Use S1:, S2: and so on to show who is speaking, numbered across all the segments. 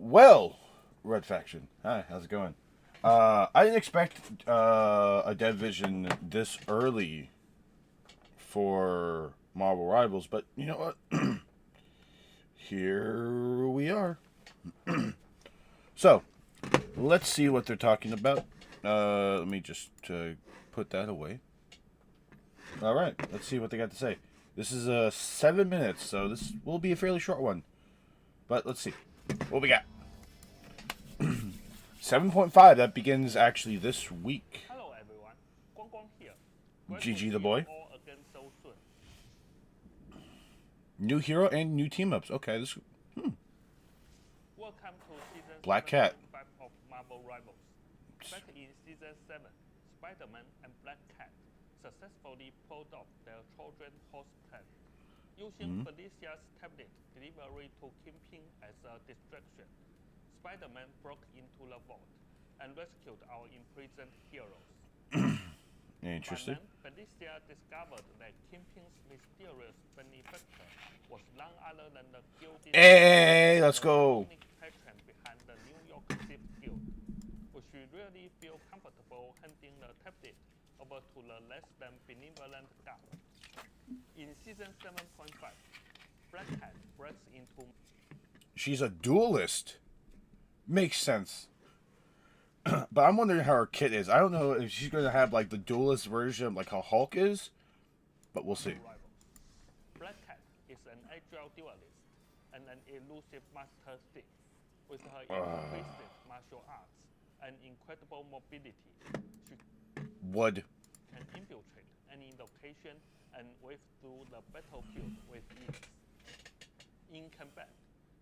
S1: Well, Red Faction. Hi, how's it going? I didn't expect a Dead Vision this early for Marvel Rivals, but you know what? Here we are. So, let's see what they're talking about. Let me just put that away. All right, let's see what they got to say. This is 7 minutes, so this will be a fairly short one. But let's see. What we got? 7.5, that begins actually this week.
S2: Hello everyone, Guang here.
S1: GG the boy. New hero and new team ups. Okay, this.
S2: Welcome to season
S1: Black Cat.
S2: 7.5 of Marvel Rivals. Back in season 7, Spider-Man and Black Cat successfully pulled off their Trojan horse plan, using Felicia's tablet delivery to Kingpin as a distraction. Spider-Man broke into the vault and rescued our imprisoned heroes.
S1: Interesting.
S2: But then, Felicia discovered that Kingpin's mysterious benefactor was none other than the guilty.
S1: Hey, let's go.
S2: Patron behind the New York Thief Guild. Would she really feel comfortable handing the tablet over to the less than benevolent guard? In season 7.5, Black Cat breaks into.
S1: She's a duelist. Makes sense. But I'm wondering how her kit is. I don't know if she's going to have like the duelist version of like how Hulk is, but we'll see.
S2: Black Cat is an agile duelist and an elusive master thief. With her impressive martial arts and incredible mobility, she can infiltrate any location and wave through the battlefield with ease. In combat,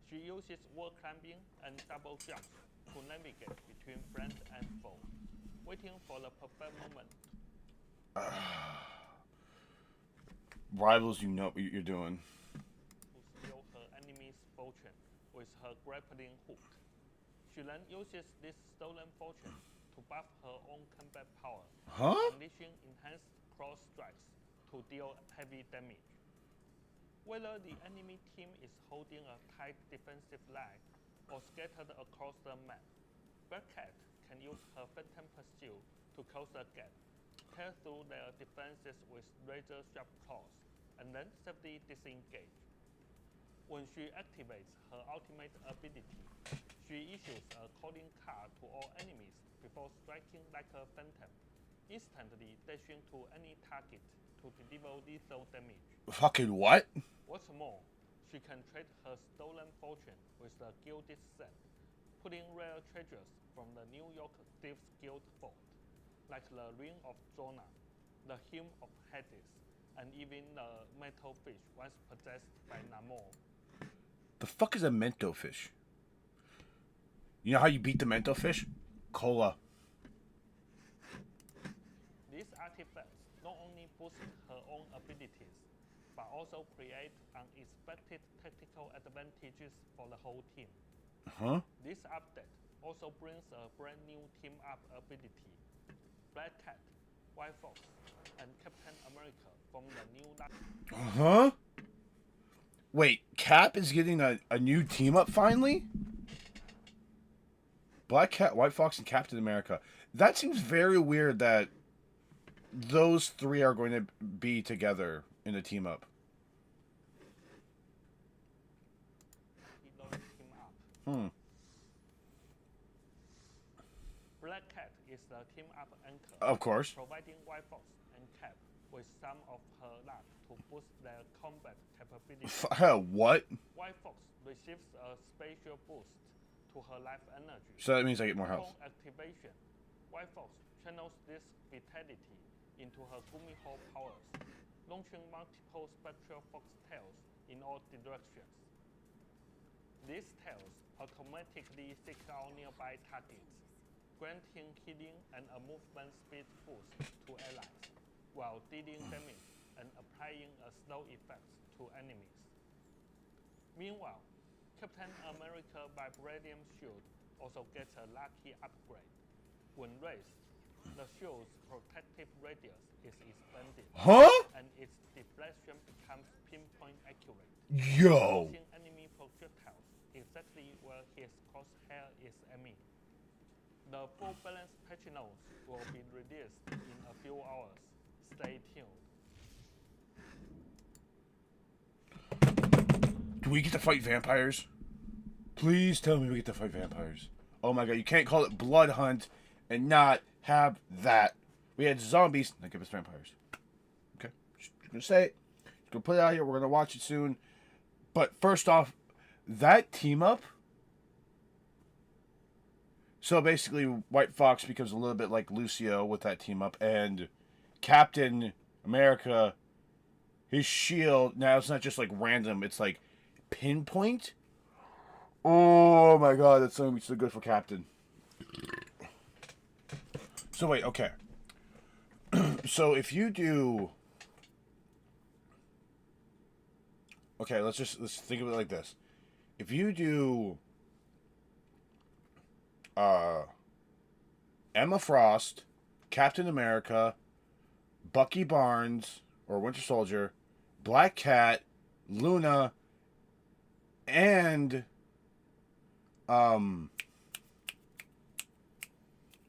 S2: she uses wall climbing and double jumps to navigate between friend and foe, waiting for the perfect moment.
S1: Rivals, you know what you're doing.
S2: To steal her enemy's fortune with her grappling hook. She then uses this stolen fortune to buff her own combat power, unleashing enhanced cross strikes to deal heavy damage. Whether the enemy team is holding a tight defensive line or scattered across the map, Black Cat can use her Phantom Pursuit to close the gap, tear through their defenses with razor-sharp claws, and then safely disengage. When she activates her ultimate ability, she issues a calling card to all enemies before striking like a phantom, instantly dashing to any target to deliver lethal damage.
S1: Fucking what?
S2: What's more, she can trade her stolen fortune with the Guild's set, pulling rare treasures from the New York Thieves Guild vault, like the Ring of Jonah, the Hymn of Hades, and even the metal fish once possessed by Namor.
S1: The fuck is a mento fish? You know how you beat the mento fish? Cola.
S2: These artifacts not only boost her own abilities, but also create unexpected tactical advantages for the whole team. This update also brings a brand new team-up ability. Black Cat, White Fox, and Captain America from the new...
S1: Wait, Cap is getting a new team-up finally? Black Cat, White Fox, and Captain America. That seems very weird that those three are going to be together in a team-up.
S2: Black Cat is the team-up anchor.
S1: Of course.
S2: Providing White Fox and Cap with some of her luck to boost their combat capabilities.
S1: What?
S2: White Fox receives a special boost to her life energy.
S1: So that means I get more health.
S2: Upon activation, White Fox channels this vitality into her Gumiho powers, launching multiple spectral fox tails in all directions. These tails automatically seek out nearby targets, granting healing and a movement speed boost to allies, while dealing damage and applying a slow effect to enemies. Meanwhile, Captain America Vibranium Shield also gets a lucky upgrade. When raised, the shield's protective radius is expanded, and its deflection becomes pinpoint accurate,
S1: Yo!
S2: causing enemy projectiles exactly where his crosshair is aiming. The full balance patch notes will be released in a few hours. Stay tuned.
S1: Do we get to fight vampires? Please tell me we get to fight vampires. Oh my god, you can't call it Blood Hunt and not have that. We had zombies, now give us vampires. Okay, just gonna say it. Just gonna put it out here. We're gonna watch it soon. But first off, that team up. So basically, White Fox becomes a little bit like Lucio with that team up, and Captain America, his shield. Now it's not just like random; it's like pinpoint. Oh my god, that's so good for Captain. So wait, okay. So if you do, okay, let's think of it like this. If you do, Emma Frost, Captain America, Bucky Barnes or Winter Soldier, Black Cat, Luna, and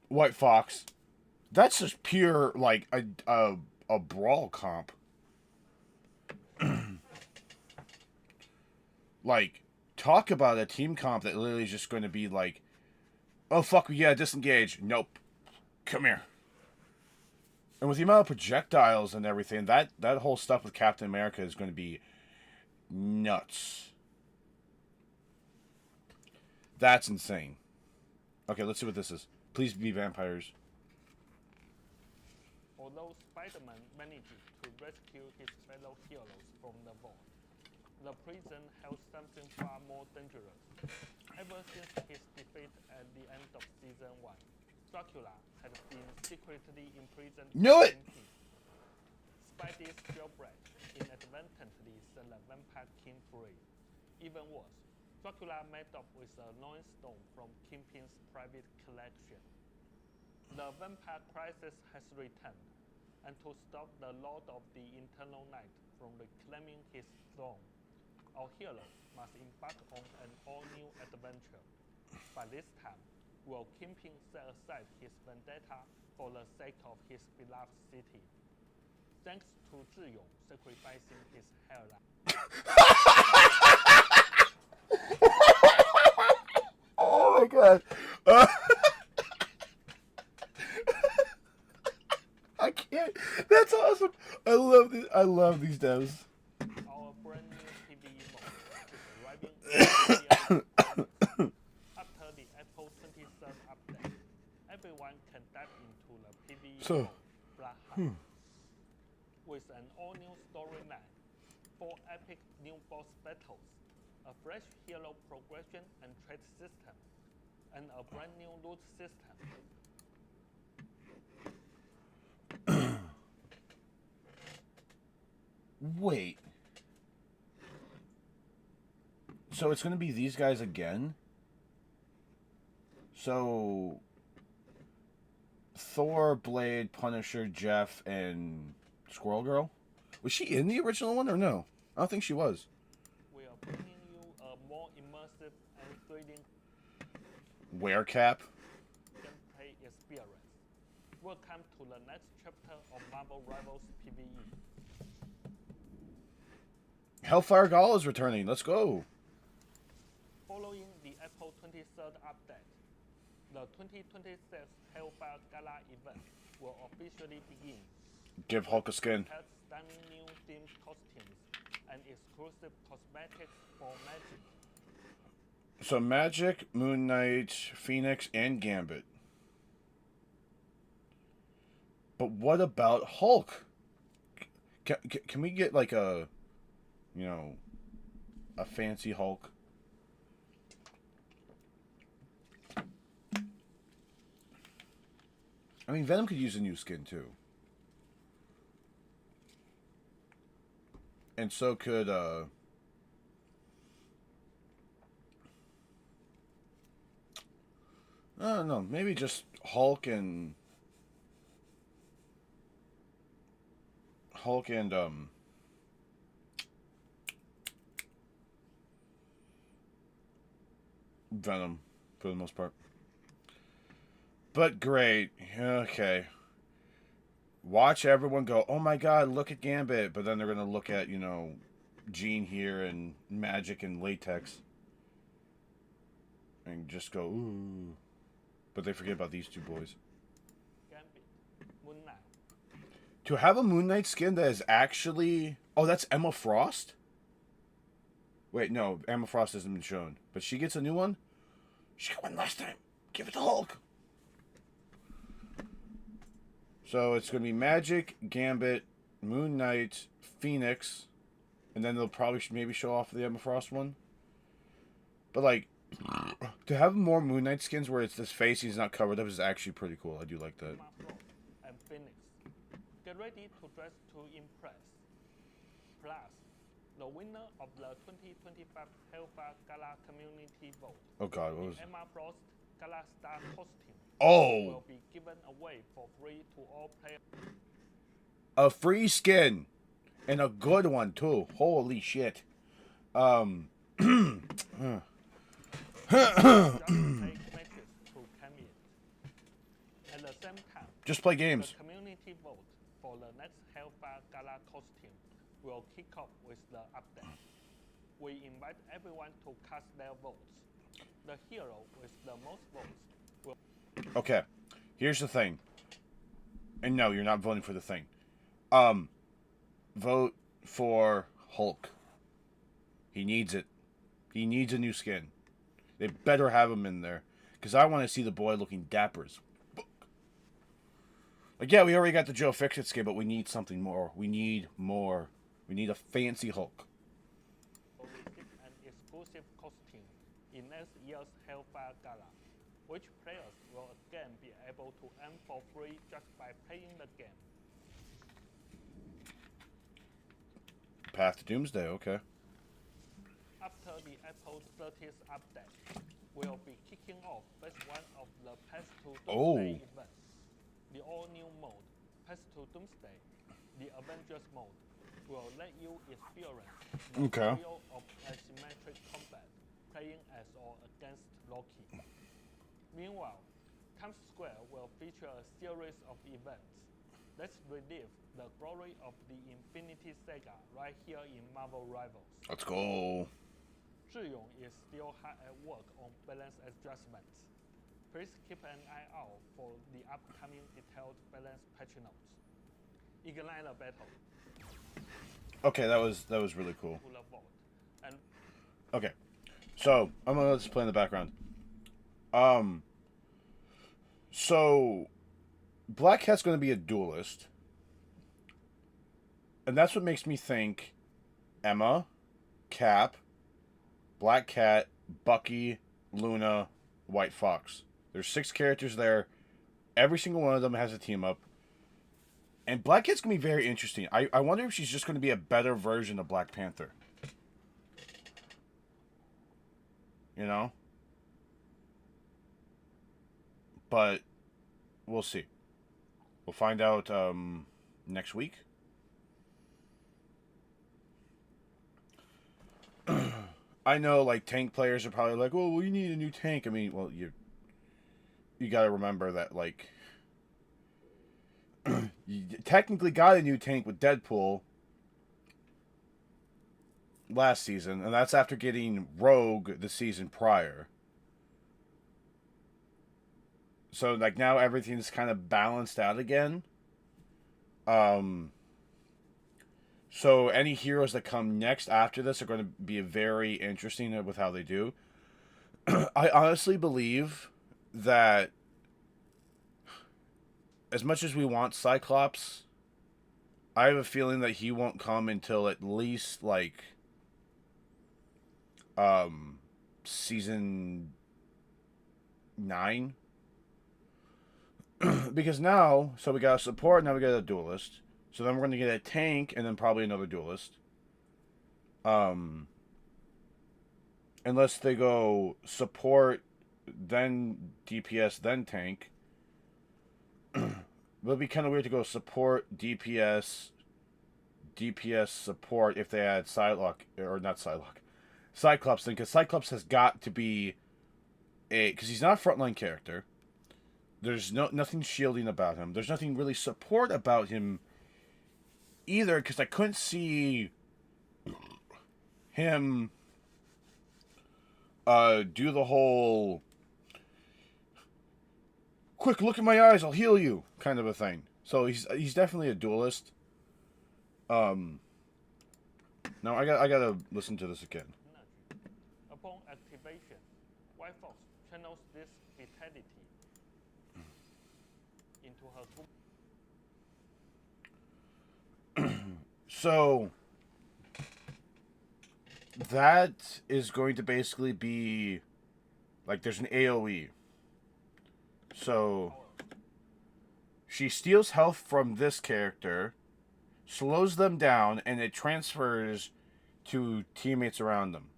S1: White Fox. That's just pure like a brawl comp. Like, talk about a team comp that literally is just going to be like, oh fuck, yeah, disengage. Nope. Come here. And with the amount of projectiles and everything, that whole stuff with Captain America is going to be nuts. That's insane. Okay, let's see what this is. Please be vampires.
S2: Although Spider-Man managed to rescue his fellow heroes from the vault, the prison held something far more dangerous. Ever since his defeat at the end of Season 1, Dracula had been secretly imprisoned.
S1: Knew it!
S2: Spidey's jailbreak inadvertently set the Vampire King free. Even worse, Dracula met up with a Knowing Stone from Kingpin's private collection. The vampire crisis has returned, and to stop the Lord of the Eternal Night from reclaiming his throne, our hero must embark on an all-new adventure. But this time, will Kingpin set aside his vendetta for the sake of his beloved city? Thanks to Zhiyong sacrificing his hairline.
S1: Oh my god. I can't. That's awesome. I love these devs.
S2: Our brand new PvE mode is arriving after the April 23rd update. Everyone can dive into the PvE mode Blood Hunt with an all-new storyline, 4 epic new boss battles, a fresh hero progression and trait system, and a brand new loot system.
S1: Wait. So it's going to be these guys again? So Thor, Blade, Punisher, Jeff, and Squirrel Girl? Was she in the original one or no? I don't think she was.
S2: We are bringing you a more immersive and thrilling
S1: Werecap?
S2: gameplay experience. Welcome to the next chapter of Marvel Rivals PvE.
S1: Hellfire Gala is returning. Let's go.
S2: Following the April 23rd update, the 2026 Hellfire Gala event will officially begin.
S1: Give Hulk a skin.
S2: Has stunning new themed costumes and exclusive cosmetics for Magic.
S1: So Magic, Moon Knight, Phoenix, and Gambit. But what about Hulk? Can we get like a, you know, a fancy Hulk? I mean, Venom could use a new skin too. And so could, I don't know, maybe just Hulk and Venom for the most part. But great. Okay. Watch everyone go, oh my god, look at Gambit. But then they're going to look at, Jean here and Magic and Latex. And just go, ooh. But they forget about these two boys.
S2: Gambit, Moon Knight.
S1: To have a Moon Knight skin that is actually... Oh, that's Emma Frost? Wait, no. Emma Frost hasn't been shown. But she gets a new one? She got one last time. Give it to Hulk. So it's going to be Magic, Gambit, Moon Knight, Phoenix. And then they'll probably maybe show off the Emma Frost one. But, like, to have more Moon Knight skins where it's this face he's not covered up is actually pretty cool. I do like that.
S2: And Phoenix. Get ready to dress to impress. Plus, the winner of the 2025 Hellfire Gala Community Vote.
S1: Oh god, what was it?
S2: Emma Frost Gala Star costume.
S1: Oh!
S2: Will be given away for free to all players.
S1: A free skin! And a good one, too. Holy shit.
S2: Just take matches to Camille. At the same time,
S1: just play games.
S2: The community vote for the next Hellfire Gala costume will kick off with the update. We invite everyone to cast their votes. The hero with the most votes will...
S1: Okay, here's the thing. And no, you're not voting for the thing. Vote for Hulk. He needs it. He needs a new skin. They better have him in there. Because I want to see the boy looking dapper as fuck. Like, yeah, we already got the Joe Fixit skin, but we need something more. We need more. We need a fancy Hulk.
S2: Receive an exclusive costume in next year's Hellfire Gala, which players will again be able to earn for free just by playing the game.
S1: Path to Doomsday, okay.
S2: After the April 30th update, we'll be kicking off phase 1 of the Path to Doomsday event. The all-new mode, Path to Doomsday, the Avengers mode, will let you experience the thrill of asymmetric combat, playing as or against Loki. Meanwhile, Times Square will feature a series of events. Let's relive the glory of the Infinity Saga right here in Marvel Rivals.
S1: Let's go.
S2: Zhiyong is still hard at work on balance adjustments. Please keep an eye out for the upcoming detailed balance patch notes. Ignite the battle.
S1: Okay, that was really cool.
S2: To the vote. And
S1: okay, so I'm gonna let this play in the background. So Black Cat's gonna be a duelist, and that's what makes me think Emma, Cap, Black Cat, Bucky, Luna, White Fox. There's 6 characters there. Every single one of them has a team up. And Black Cat's going to be very interesting. I wonder if she's just going to be a better version of Black Panther. You know? But we'll see. We'll find out next week. I know, like, tank players are probably like, well, we need a new tank. I mean, well, you got to remember that, like, you technically got a new tank with Deadpool last season, and that's after getting Rogue the season prior. So, like, now everything's kind of balanced out again. So any heroes that come next after this are going to be very interesting with how they do. I honestly believe that as much as we want Cyclops, I have a feeling that he won't come until at least, like, season 9. Because now, so we got a support, now we got a duelist. So then we're going to get a tank, and then probably another duelist. Unless they go support, then DPS, then tank. But it'd be kind of weird to go support, DPS, support if they had Psylocke, or not Psylocke, Cyclops then, because Cyclops has got to be a, because he's not a frontline character. There's nothing shielding about him. There's nothing really support about him either, because I couldn't see him do the whole quick look in my eyes, I'll heal you kind of a thing. So he's definitely a duelist. Now I gotta listen to this again.
S2: Upon activation, White Fox channels this vitality into her.
S1: So that is going to basically be like there's an AoE. So she steals health from this character, slows them down, and it transfers to teammates around them.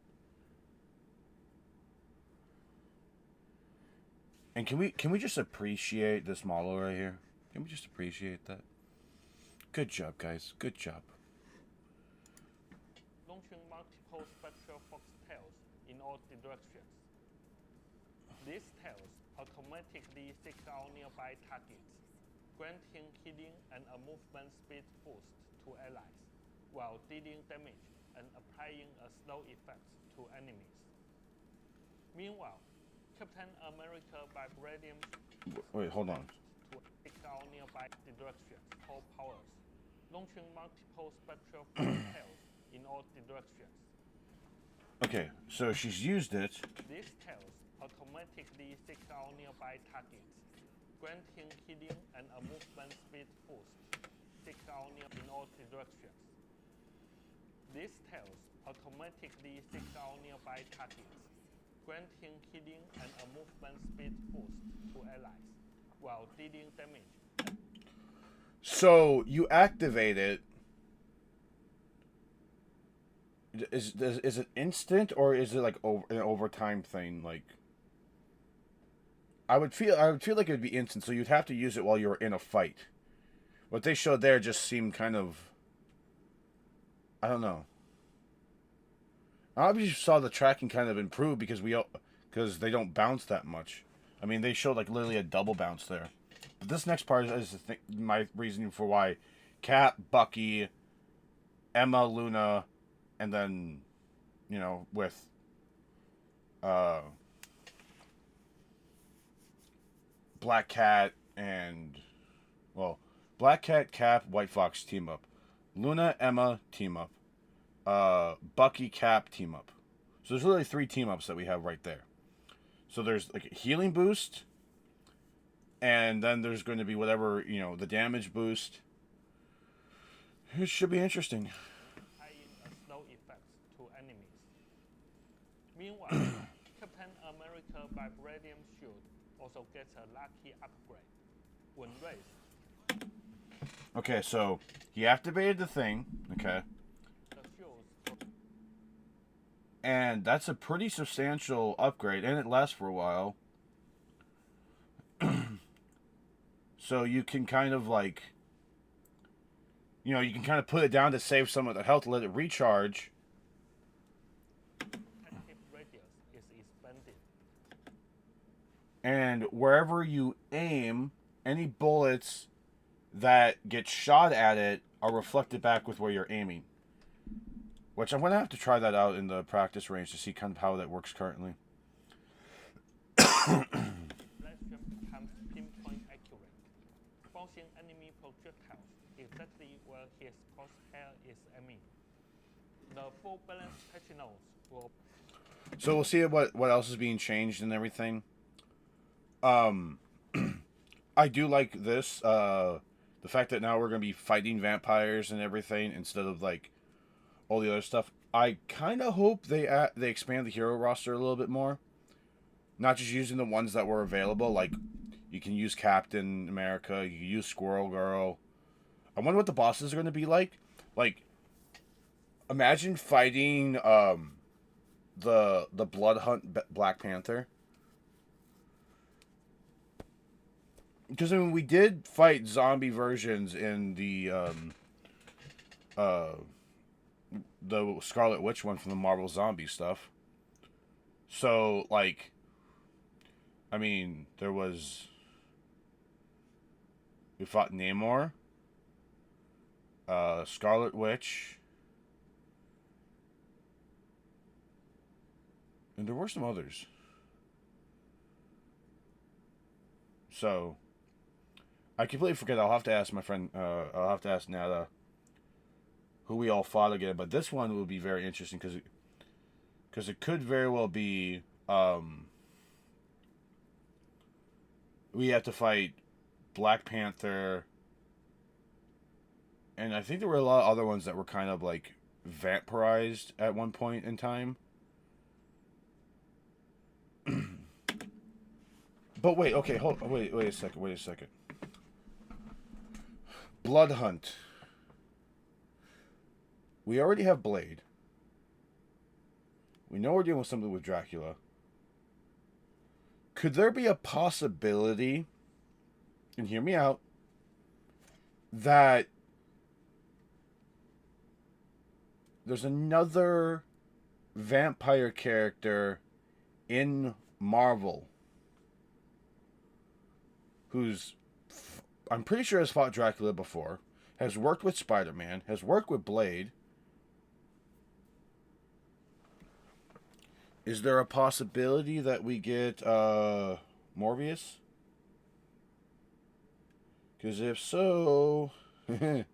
S1: And can we just appreciate this model right here? Can we just appreciate that? Good job, guys. Good job.
S2: Launching multiple spectral fox tails in all directions. These tails automatically seek out nearby targets, granting healing and a movement speed boost to allies, while dealing damage and applying a slow effect to enemies. Meanwhile, Captain America Vibranium
S1: Wait, hold on.
S2: to seek out nearby directions core powers, launching multiple spectral tails in all directions.
S1: Okay, so she's used it.
S2: These tails automatically seek out nearby targets, granting healing and a movement speed boost. Seek out in all directions. These tails automatically seek out nearby targets, granting healing and a movement speed boost to allies, while dealing damage.
S1: So you activate it. Is it instant, or is it like an overtime thing? Like, I would feel like it would be instant. So you'd have to use it while you're in a fight. What they showed there just seemed kind of, I don't know. I obviously saw the tracking kind of improve because they don't bounce that much. I mean, they showed like literally a double bounce there. But this next part is my reasoning for why Cap, Bucky, Emma, Luna, and then, you know, with Black Cat and, well, Black Cat, Cap, White Fox team up. Luna, Emma team up. Bucky, Cap team up. So there's literally 3 team ups that we have right there. So there's like a healing boost, and then there's going to be whatever, you know, the damage boost. It should be interesting.
S2: Applying a slow effect to enemies. Meanwhile, Captain America Vibranium Shield also gets a lucky upgrade. When raised,
S1: Okay, so he activated the thing. Okay.
S2: the shields
S1: And that's a pretty substantial upgrade, and it lasts for a while. So you can kind of like, you know, you can kind of put it down to save some of the health, let it recharge.
S2: protective radius is expanded.
S1: And wherever you aim, any bullets that get shot at it are reflected back with where you're aiming. Which I'm going to have to try that out in the practice range to see kind of how that works currently.
S2: Blastration becomes pinpoint accurate, bouncing enemy projectiles exactly where his crosshair is aiming. The full balance patch notes will.
S1: So we'll see what else is being changed and everything. I do like this. The fact that now we're going to be fighting vampires and everything instead of like all the other stuff. I kind of hope they expand the hero roster a little bit more. Not just using the ones that were available. Like, you can use Captain America. You can use Squirrel Girl. I wonder what the bosses are going to be like. Like, imagine fighting the Blood Hunt Black Panther. Because, I mean, we did fight zombie versions in the Scarlet Witch one from the Marvel Zombie stuff. So, like, I mean, there was... We fought Namor, Scarlet Witch, and there were some others. So, I completely forget. I'll have to ask my friend, I'll have to ask Nada who we all fought again. But this one will be very interesting because it could very well be we have to fight Black Panther, and I think there were a lot of other ones that were kind of like vampirized at one point in time. But wait, okay, wait a second. Blood Hunt. We already have Blade. We know we're dealing with something with Dracula. Could there be a possibility, and hear me out, that there's another vampire character in Marvel who's, I'm pretty sure has fought Dracula before, has worked with Spider-Man, has worked with Blade? Is there a possibility that we get Morbius? Because if so, it'd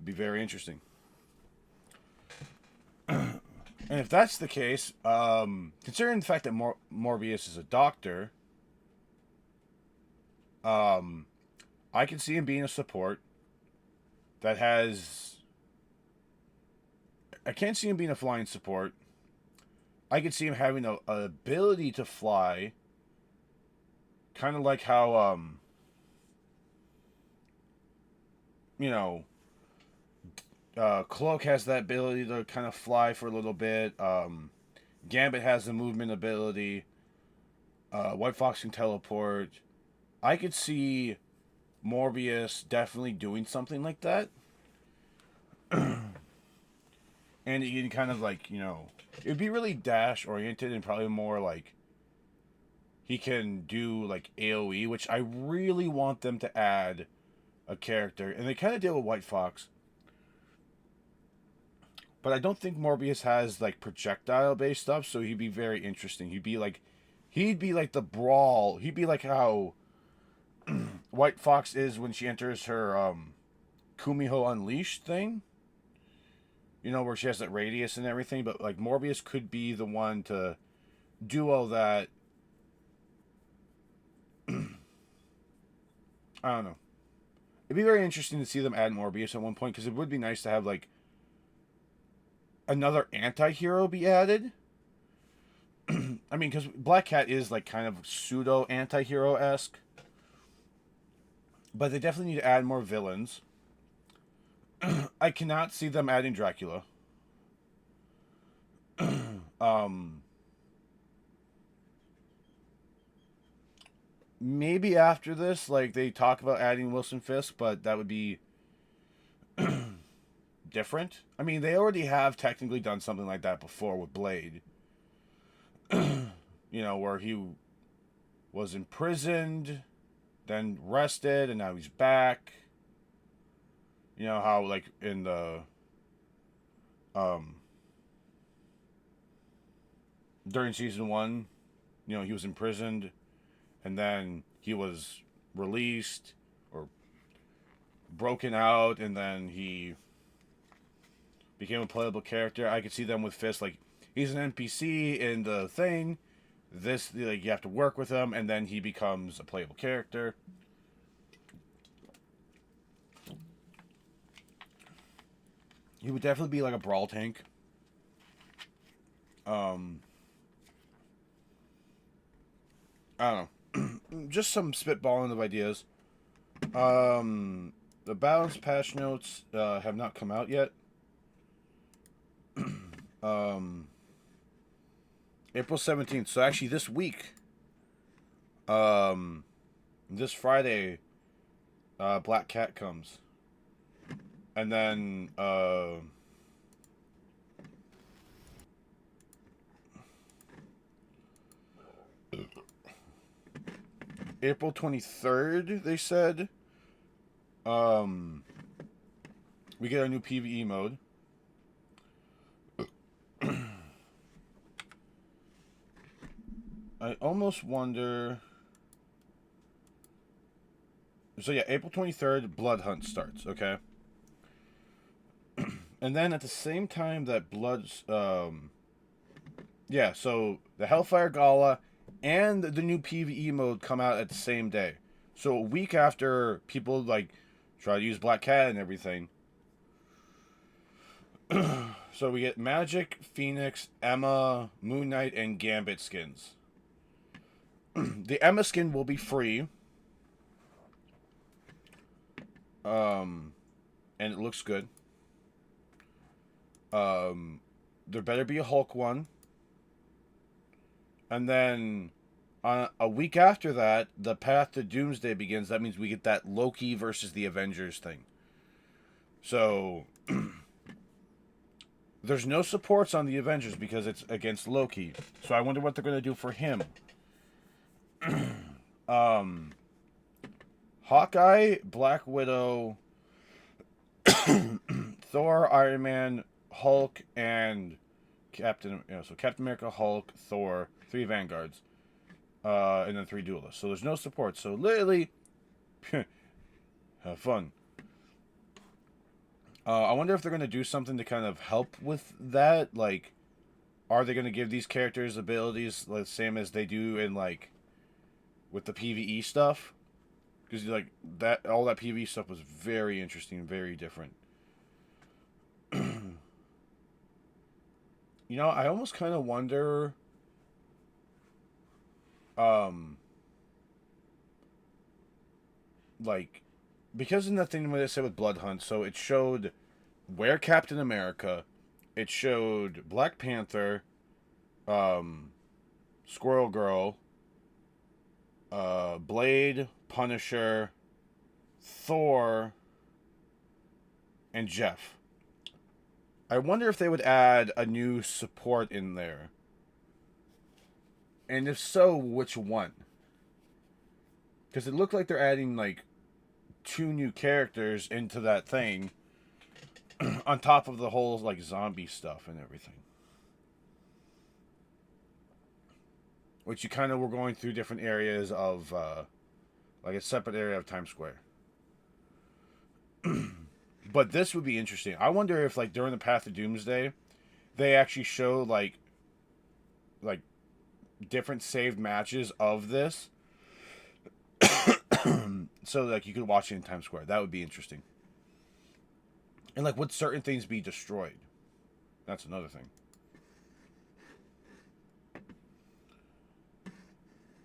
S1: be very interesting. And if that's the case, considering the fact that Morbius is a doctor, I can see him being a support that has... I can't see him being a flying support. I could see him having an ability to fly, kind of like how, Cloak has that ability to kind of fly for a little bit. Gambit has the movement ability. White Fox can teleport. I could see Morbius definitely doing something like that. And you can kind of like, it would be really dash oriented and probably more like he can do like AoE, which I really want them to add a character. And they kind of did with White Fox. But I don't think Morbius has like projectile based stuff, so he'd be very interesting. He'd be like the Brawl. He'd be like how White Fox is when she enters her Kumiho Unleashed thing. Where she has that radius and everything, but like Morbius could be the one to do all that. I don't know. It'd be very interesting to see them add Morbius at one point, because it would be nice to have like another anti-hero be added. I mean, because Black Cat is like kind of pseudo anti-hero-esque, but they definitely need to add more villains. I cannot see them adding Dracula. Maybe after this, like, they talk about adding Wilson Fisk, but that would be different. I mean, they already have technically done something like that before with Blade. Where he was imprisoned, then rested, and now he's back. How, like, in the, during season 1, he was imprisoned, and then he was released, or broken out, and then he became a playable character. I could see them with Fisk, like, he's an NPC in the thing, this, like, you have to work with him, and then he becomes a playable character. He would definitely be like a brawl tank. I don't know. Just some spitballing of ideas. The balanced patch notes have not come out yet. April 17th. So actually this week, this Friday, Black Cat comes. And then, April 23rd, they said, we get our new PvE mode. I almost wonder... So yeah, April 23rd, Blood Hunt starts, okay? And then at the same time that Blood's... yeah, so the Hellfire Gala and the new PvE mode come out at the same day. So a week after people, like, try to use Black Cat and everything. So we get Magic, Phoenix, Emma, Moon Knight, and Gambit skins. The Emma skin will be free. And it looks good. There better be a Hulk one. And then a week after that, the Path to Doomsday begins. That means we get that Loki versus the Avengers thing. So there's no supports on the Avengers because it's against Loki. So I wonder what they're going to do for him. Hawkeye, Black Widow, Thor, Iron Man, Hulk, and Captain America, Hulk, Thor, 3 Vanguards, and then 3 Duelists. So there's no support. So literally, have fun. I wonder if they're going to do something to kind of help with that. Like, are they going to give these characters abilities the same as they do in, like, with the PvE stuff? Because, like, all that PvE stuff was very interesting, very different. You know, I almost kind of wonder... like, because in that thing what I said with Blood Hunt, so it showed where Captain America, it showed Black Panther, Squirrel Girl, Blade, Punisher, Thor, and Jeff. I wonder if they would add a new support in there. And if so, which one? Because it looked like they're adding, like, 2 new characters into that thing on top of the whole, like, zombie stuff and everything. Which you kind of were going through different areas of, like, a separate area of Times Square. But this would be interesting. I wonder if, like, during the Path of Doomsday, they actually show, like, different saved matches of this. So, like, you could watch it in Times Square. That would be interesting. And, like, would certain things be destroyed? That's another thing.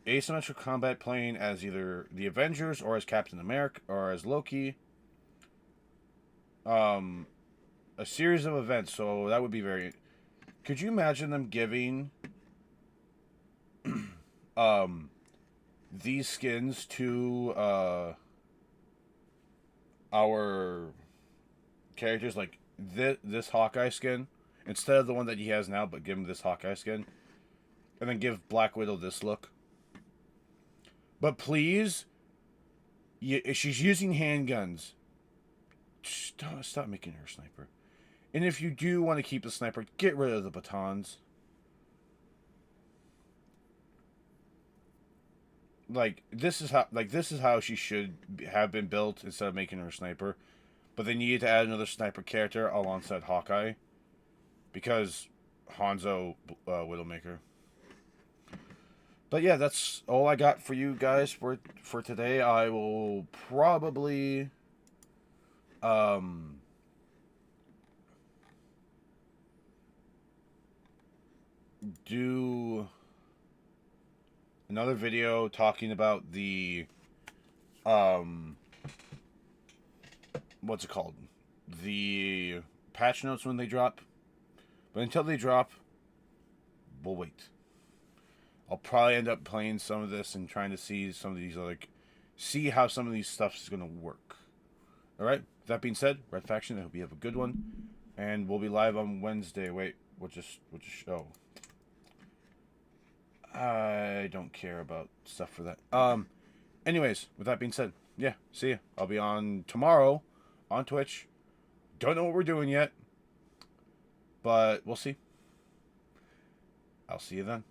S1: Asymmetrical combat playing as either the Avengers or as Captain America or as Loki. A series of events, so that would be very... Could you imagine them giving these skins to our characters, like this Hawkeye skin, instead of the one that he has now, but give him this Hawkeye skin, and then give Black Widow this look? But please, she's using handguns. Stop making her a sniper. And if you do want to keep the sniper, get rid of the batons. Like, this is how she should have been built instead of making her a sniper. But they needed to add another sniper character alongside Hawkeye, because Hanzo, Widowmaker. But yeah, that's all I got for you guys for today. I will probably do another video talking about the what's it called? The patch notes when they drop. But until they drop, we'll wait. I'll probably end up playing some of this and trying to see some of these other... See how some of these stuff is going to work. Alright, that being said, Red Faction, I hope you have a good one. And we'll be live on Wednesday. Wait, which show? I don't care about stuff for that. Anyways, with that being said, yeah, see ya. I'll be on tomorrow on Twitch. Don't know what we're doing yet, but we'll see. I'll see you then.